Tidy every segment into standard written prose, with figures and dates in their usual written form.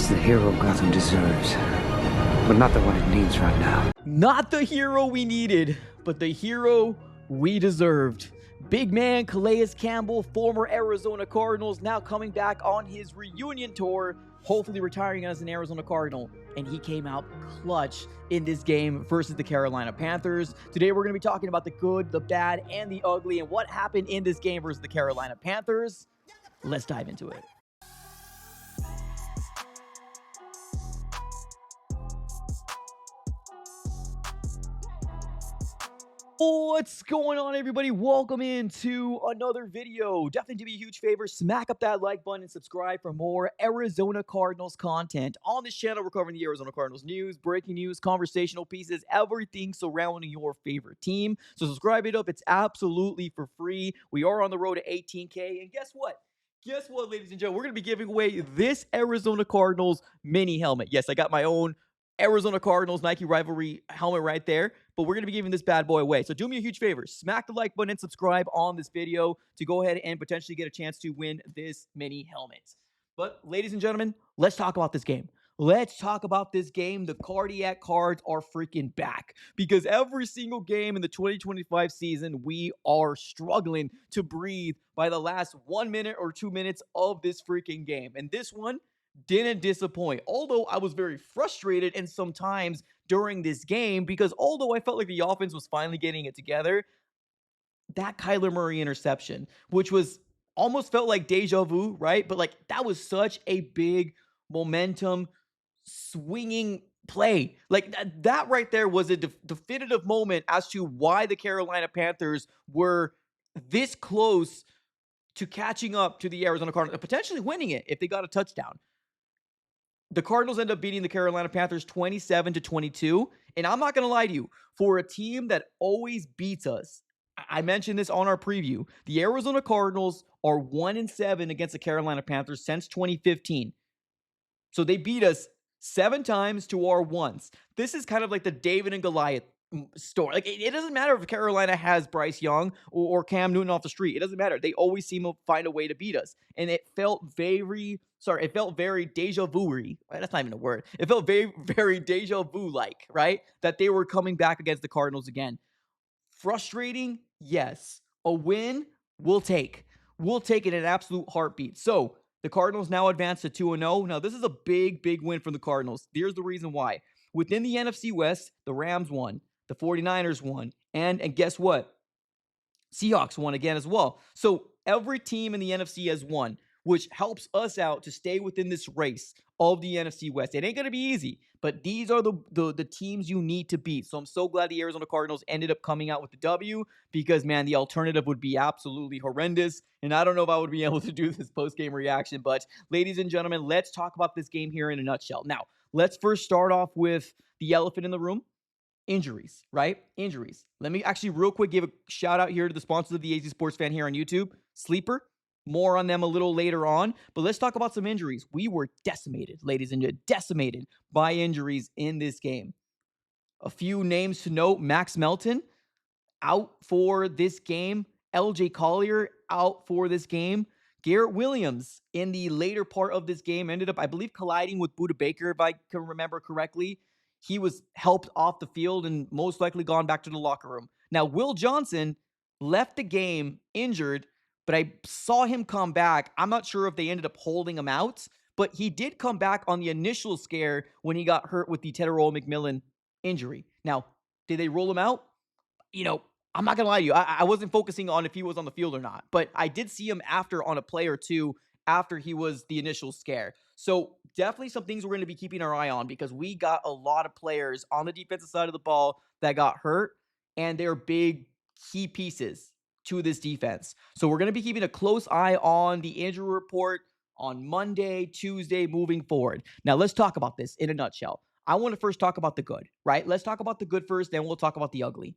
the hero Gotham deserves, but not the one it needs right now. Not the hero we needed, but the hero we deserved. Big man Calais Campbell, former Arizona Cardinals, now coming back on his reunion tour, hopefully retiring as an Arizona Cardinal. And he came out clutch in this game versus the Carolina Panthers. Today we're going to be talking about the good, the bad, and the ugly, and what happened in this game versus the Carolina Panthers. Let's dive into it. What's going on, everybody? Welcome into another video. Definitely do me a huge favor, smack up that like button and subscribe for more Arizona Cardinals content. On this channel, we're covering the Arizona Cardinals news, breaking news, conversational pieces, everything surrounding your favorite team. So subscribe it up. It's absolutely for free. We are on the road to 18K. And guess what? Guess what, ladies and gentlemen? We're going to be giving away this Arizona Cardinals mini helmet. Yes, I got my own Arizona Cardinals Nike rivalry helmet right there, but we're going to be giving this bad boy away. So do me a huge favor, smack the like button and subscribe on this video to go ahead and potentially get a chance to win this mini helmet. But ladies and gentlemen, let's talk about this game. Let's talk about this game. The cardiac cards are freaking back because every single game in the 2025 season, we are struggling to breathe by the last 1 minute or 2 minutes of this freaking game. And this one didn't disappoint, although I was very frustrated in some times during this game because although I felt like the offense was finally getting it together, that Kyler Murray interception, which was almost felt like deja vu, right? But like that was such a big momentum swinging play. Like that right there was a definitive moment as to why the Carolina Panthers were this close to catching up to the Arizona Cardinals and potentially winning it if they got a touchdown. The Cardinals end up beating the Carolina Panthers 27-22. And I'm not going to lie to you, for a team that always beats us, I mentioned this on our preview, the Arizona Cardinals are 1-7 against the Carolina Panthers since 2015. So they beat us 7 times to our once. This is kind of like the David and Goliath story. Like it doesn't matter if Carolina has Bryce Young or Cam Newton off the street. It doesn't matter. They always seem to find a way to beat us. And it felt very deja vu-y. That's not even a word. It felt very, very deja vu-like, right? That they were coming back against the Cardinals again. Frustrating? Yes. A win? We'll take. We'll take it in an absolute heartbeat. So the Cardinals now advance to 2-0. Now, this is a big, big win for the Cardinals. Here's the reason why. Within the NFC West, the Rams won. The 49ers won. And guess what? Seahawks won again as well. So every team in the NFC has won, which helps us out to stay within this race of the NFC West. It ain't going to be easy, but these are the teams you need to beat. So I'm so glad the Arizona Cardinals ended up coming out with the W because, man, the alternative would be absolutely horrendous. And I don't know if I would be able to do this post-game reaction, but ladies and gentlemen, let's talk about this game here in a nutshell. Now, let's first start off with the elephant in the room. Injuries, right? Injuries. Let me actually real quick give a shout out here to the sponsors of the AZ Sports Fan here on YouTube. Sleeper. More on them a little later on. But let's talk about some injuries. We were decimated, ladies and gentlemen, decimated by injuries in this game. A few names to note. Max Melton out for this game. LJ Collier out for this game. Garrett Williams in the later part of this game ended up, I believe, colliding with Budda Baker, if I can remember correctly. He was helped off the field and most likely gone back to the locker room. Now, Will Johnson left the game injured, but I saw him come back. I'm not sure if they ended up holding him out, but he did come back on the initial scare when he got hurt with the Tetairoa McMillan injury. Now, did they roll him out? You know, I'm not going to lie to you. I wasn't focusing on if he was on the field or not, but I did see him after on a play or two after he was the initial scare. So definitely some things we're going to be keeping our eye on because we got a lot of players on the defensive side of the ball that got hurt, and they're big key pieces to this defense. So we're going to be keeping a close eye on the injury report on Monday, Tuesday, moving forward. Now, let's talk about this in a nutshell. I want to first talk about the good, right? Let's talk about the good first, then we'll talk about the ugly.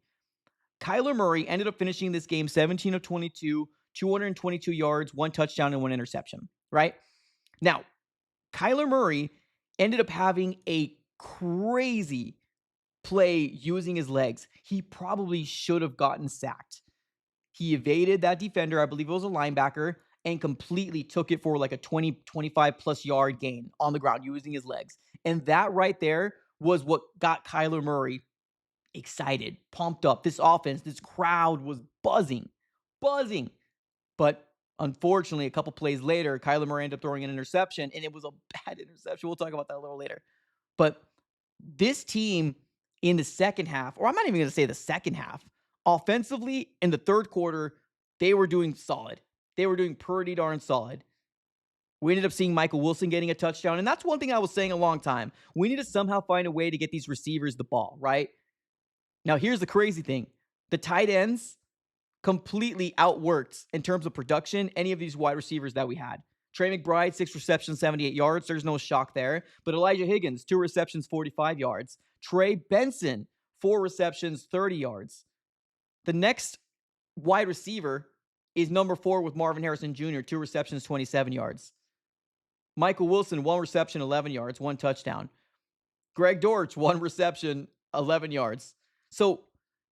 Kyler Murray ended up finishing this game 17 of 22, 222 yards, 1 touchdown, and 1 interception, right? Now, Kyler Murray ended up having a crazy play using his legs. He probably should have gotten sacked. He evaded that defender. I believe it was a linebacker. and completely took it for like a 20, 25 plus yard gain on the ground using his legs. And that right there was what got Kyler Murray excited, pumped up. This offense, this crowd was buzzing. But unfortunately, a couple plays later, Kyler Murray ended up throwing an interception, and it was a bad interception. We'll talk about that a little later. But this team in the second half, or I'm not even going to say the second half, offensively in the third quarter, they were doing solid. They were doing pretty darn solid. We ended up seeing Michael Wilson getting a touchdown, and that's one thing I was saying a long time. We need to somehow find a way to get these receivers the ball, right? Now, here's the crazy thing. The tight ends completely outworked in terms of production any of these wide receivers that we had. Trey McBride, 6 receptions, 78 yards. There's no shock there. But Elijah Higgins, 2 receptions, 45 yards. Trey Benson, 4 receptions, 30 yards. The next wide receiver is number 4 with Marvin Harrison Jr., 2 receptions, 27 yards. Michael Wilson, 1 reception, 11 yards, 1 touchdown. Greg Dortch, 1 reception, 11 yards. So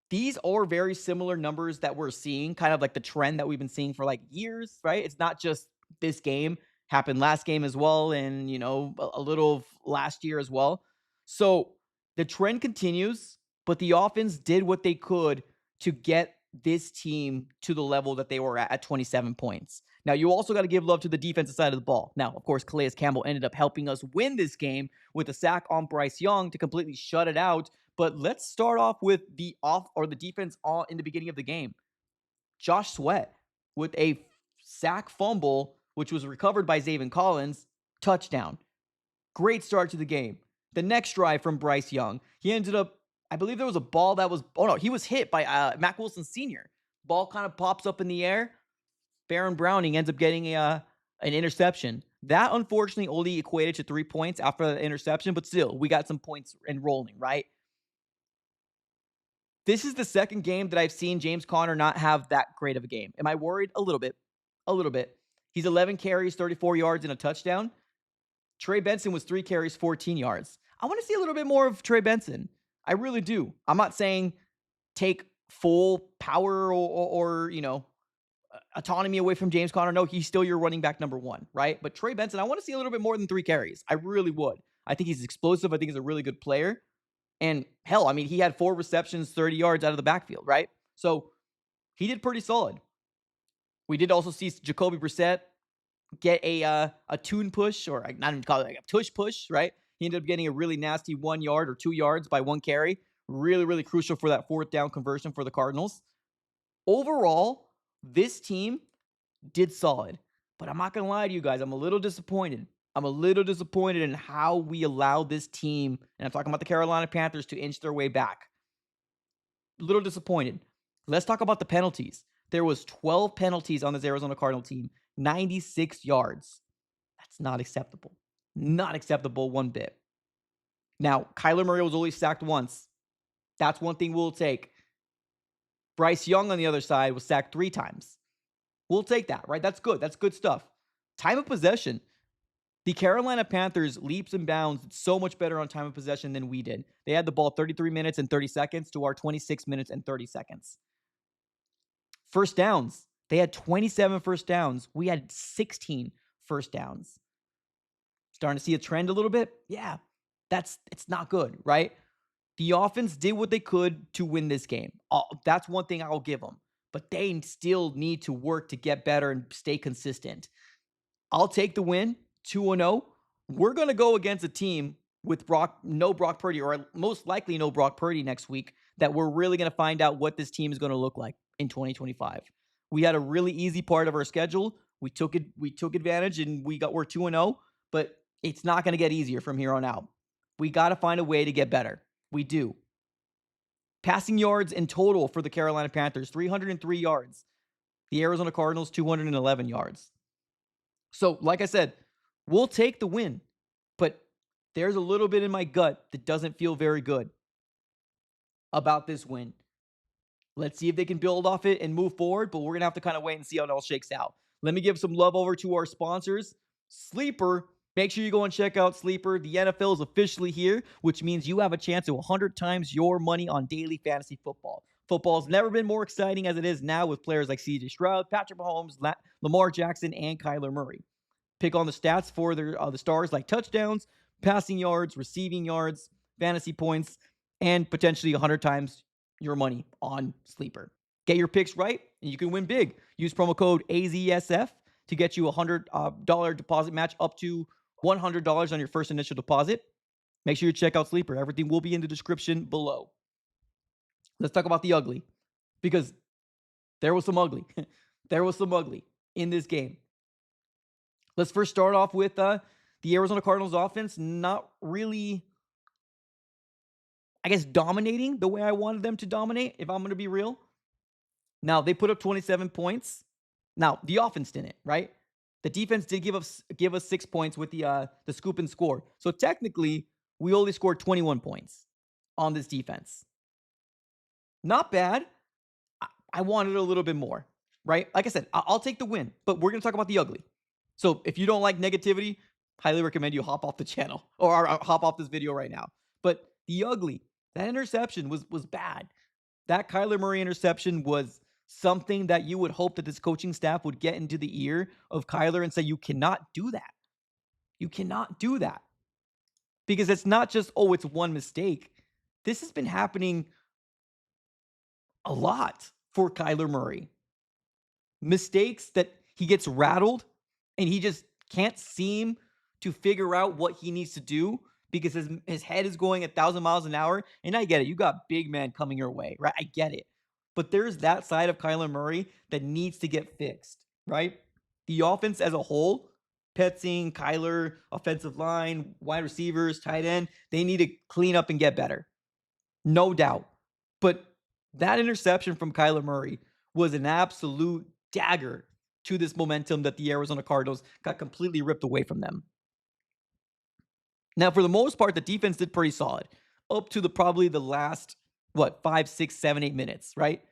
these are very similar numbers that we're seeing, kind of like the trend that we've been seeing for like years, right? It's not just this game, happened last game as well, and a little of last year as well. So the trend continues, but the offense did what they could to get this team to the level that they were at 27 points. Now, you also got to give love to the defensive side of the ball. Now, of course, Calais Campbell ended up helping us win this game with a sack on Bryce Young to completely shut it out. But let's start off with the defense in the beginning of the game. Josh Sweat with a sack fumble, which was recovered by Zaven Collins, touchdown. Great start to the game. The next drive from Bryce Young, he ended up, I believe there was a ball that was, he was hit by Mack Wilson Sr. Ball kind of pops up in the air. Baron Browning ends up getting an interception. That unfortunately only equated to 3 points after the interception, but still, we got some points enrolling, right? This is the second game that I've seen James Conner not have that great of a game. Am I worried? A little bit. He's 11 carries, 34 yards, and a touchdown. Trey Benson was 3 carries, 14 yards. I want to see a little bit more of Trey Benson. I really do. I'm not saying take full power or autonomy away from James Conner. No, he's still your running back number 1, right? But Trey Benson, I want to see a little bit more than 3 carries. I really would. I think he's explosive. I think he's a really good player. And hell, I mean, he had 4 receptions, 30 yards out of the backfield, right? So he did pretty solid. We did also see Jacoby Brissett get a tune push, or not even call it like a tush push, right? He ended up getting a really nasty 1 yard or 2 yards by 1 carry. Really, really crucial for that 4th down conversion for the Cardinals. Overall, this team did solid. But I'm not going to lie to you guys. I'm a little disappointed. In how we allowed this team, and I'm talking about the Carolina Panthers, to inch their way back. A little disappointed. Let's talk about the penalties. There was 12 penalties on this Arizona Cardinal team, 96 yards. That's not acceptable. Not acceptable one bit. Now, Kyler Murray was only sacked once. That's one thing we'll take. Bryce Young on the other side was sacked 3 times. We'll take that, right? That's good. That's good stuff. Time of possession. The Carolina Panthers leaps and bounds so much better on time of possession than we did. They had the ball 33 minutes and 30 seconds to our 26 minutes and 30 seconds. First downs. They had 27 first downs. We had 16 first downs. Starting to see a trend a little bit? Yeah, it's not good, right? The offense did what they could to win this game. That's one thing I'll give them. But they still need to work to get better and stay consistent. I'll take the win, 2-0. We're going to go against a team with no Brock Purdy, or most likely no Brock Purdy next week, that we're really going to find out what this team is going to look like in 2025. We had a really easy part of our schedule. We took advantage, and we're 2-0, but it's not going to get easier from here on out. We got to find a way to get better. We do. Passing yards in total for the Carolina Panthers, 303 yards. The Arizona Cardinals, 211 yards. So, like I said, we'll take the win, but there's a little bit in my gut that doesn't feel very good about this win. Let's see if they can build off it and move forward, but we're going to have to kind of wait and see how it all shakes out. Let me give some love over to our sponsors. Sleeper. Make sure you go and check out Sleeper. The NFL is officially here, which means you have a chance at 100 times your money on daily fantasy football. Football's never been more exciting as it is now with players like C.J. Stroud, Patrick Mahomes, Lamar Jackson and Kyler Murray. Pick on the stats for the stars like touchdowns, passing yards, receiving yards, fantasy points, and potentially 100 times your money on Sleeper. Get your picks right, and you can win big. Use promo code AZSF to get you a $100 deposit match up to $100 on your first initial deposit. Make sure you check out Sleeper. Everything will be in the description below. Let's talk about the ugly, because there was some ugly. There was some ugly in this game. Let's first start off with the Arizona Cardinals offense not really, I guess, dominating the way I wanted them to dominate, if I'm going to be real. Now, they put up 27 points. Now, the offense didn't, right? The defense did give us 6 points with the scoop and score. So technically, we only scored 21 points on this defense. Not bad. I wanted a little bit more, right? Like I said, I'll take the win, but we're going to talk about the ugly. So if you don't like negativity, highly recommend you hop off the channel or hop off this video right now. But the ugly, that interception was bad. That Kyler Murray interception was something that you would hope that this coaching staff would get into the ear of Kyler and say, you cannot do that. You cannot do that. Because it's not just, oh, it's one mistake. This has been happening a lot for Kyler Murray. Mistakes that he gets rattled and he just can't seem to figure out what he needs to do because his head is going 1,000 miles an hour. And I get it. You got big man coming your way, right? I get it. But there's that side of Kyler Murray that needs to get fixed, right? The offense as a whole, Petzing, Kyler, offensive line, wide receivers, tight end, they need to clean up and get better. No doubt. But that interception from Kyler Murray was an absolute dagger to this momentum that the Arizona Cardinals got completely ripped away from them. Now, for the most part, the defense did pretty solid up to probably the last, 5, 6, 7, 8 minutes, right?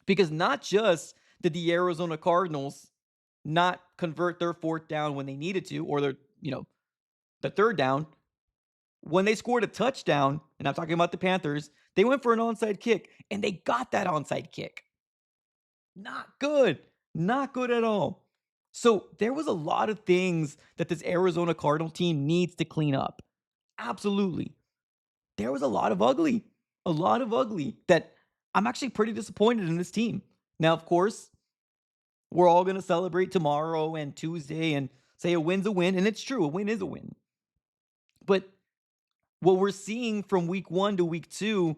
Because not just did the Arizona Cardinals not convert their fourth down when they needed to, or the third down, when they scored a touchdown, and I'm talking about the Panthers, they went for an onside kick, and they got that onside kick. Not good. Not good at all. So there was a lot of things that this Arizona Cardinal team needs to clean up. Absolutely. There was a lot of ugly that I'm actually pretty disappointed in this team. Now, of course, we're all going to celebrate tomorrow and Tuesday and say a win's a win. And it's true, a win is a win. But what we're seeing from week 1 to week 2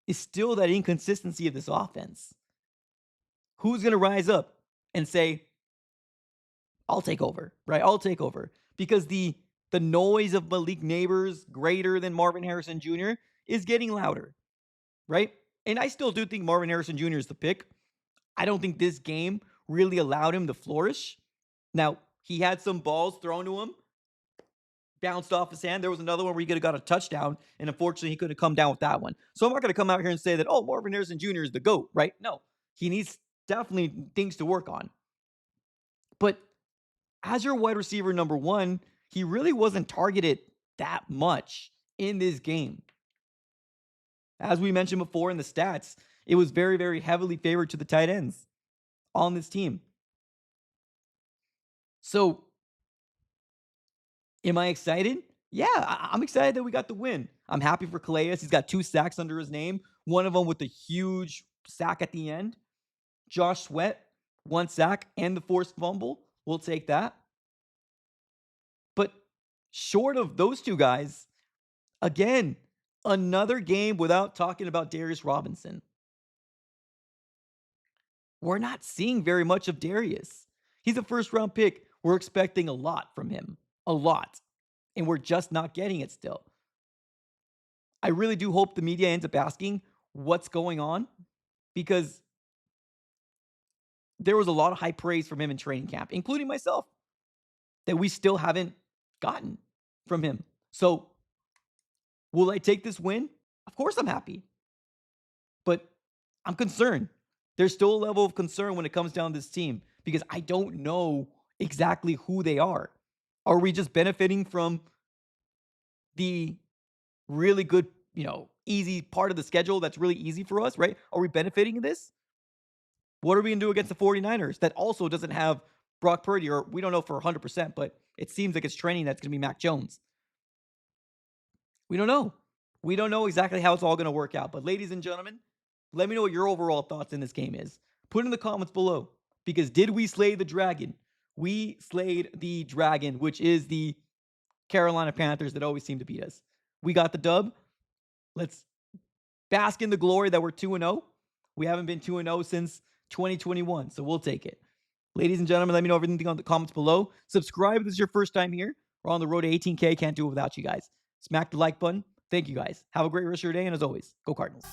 is still that inconsistency of this offense. Who's going to rise up and say, I'll take over, right? I'll take over. Because the noise of Malik Neighbors greater than Marvin Harrison Jr. is getting louder, right? And I still do think Marvin Harrison Jr. is the pick. I don't think this game really allowed him to flourish. Now, he had some balls thrown to him, bounced off his hand. There was another one where he could have got a touchdown, and unfortunately, he couldn't come down with that one. So I'm not going to come out here and say that, oh, Marvin Harrison Jr. is the GOAT, right? No, he needs definitely things to work on. But as your wide receiver number 1, he really wasn't targeted that much in this game. As we mentioned before in the stats, it was very, very heavily favored to the tight ends on this team. So, am I excited? Yeah, I'm excited that we got the win. I'm happy for Calais. He's got 2 sacks under his name, one of them with a huge sack at the end. Josh Sweat, 1 sack and the forced fumble. We'll take that. But short of those 2 guys, again, another game without talking about Darius Robinson. We're not seeing very much of Darius. He's a first-round pick. We're expecting a lot from him. A lot. And we're just not getting it still. I really do hope the media ends up asking what's going on, because there was a lot of high praise from him in training camp, including myself, that we still haven't gotten from him. So, will I take this win? Of course I'm happy. But I'm concerned. There's still a level of concern when it comes down to this team, because I don't know exactly who they are. Are we just benefiting from the really good, easy part of the schedule that's really easy for us, right? Are we benefiting in this? What are we going to do against the 49ers that also doesn't have Brock Purdy, or we don't know for 100%, but it seems like it's trending that's going to be Mac Jones. We don't know. We don't know exactly how it's all going to work out. But ladies and gentlemen, let me know what your overall thoughts in this game is. Put in the comments below, because did we slay the dragon? We slayed the dragon, which is the Carolina Panthers that always seem to beat us. We got the dub. Let's bask in the glory that we're 2-0. We haven't been 2-0 since 2021, so we'll take it. Ladies and gentlemen, let me know everything on the comments below. Subscribe if this is your first time here. We're on the road to 18K. Can't do it without you guys. Smack the like button. Thank you guys. Have a great rest of your day, and as always, go Cardinals.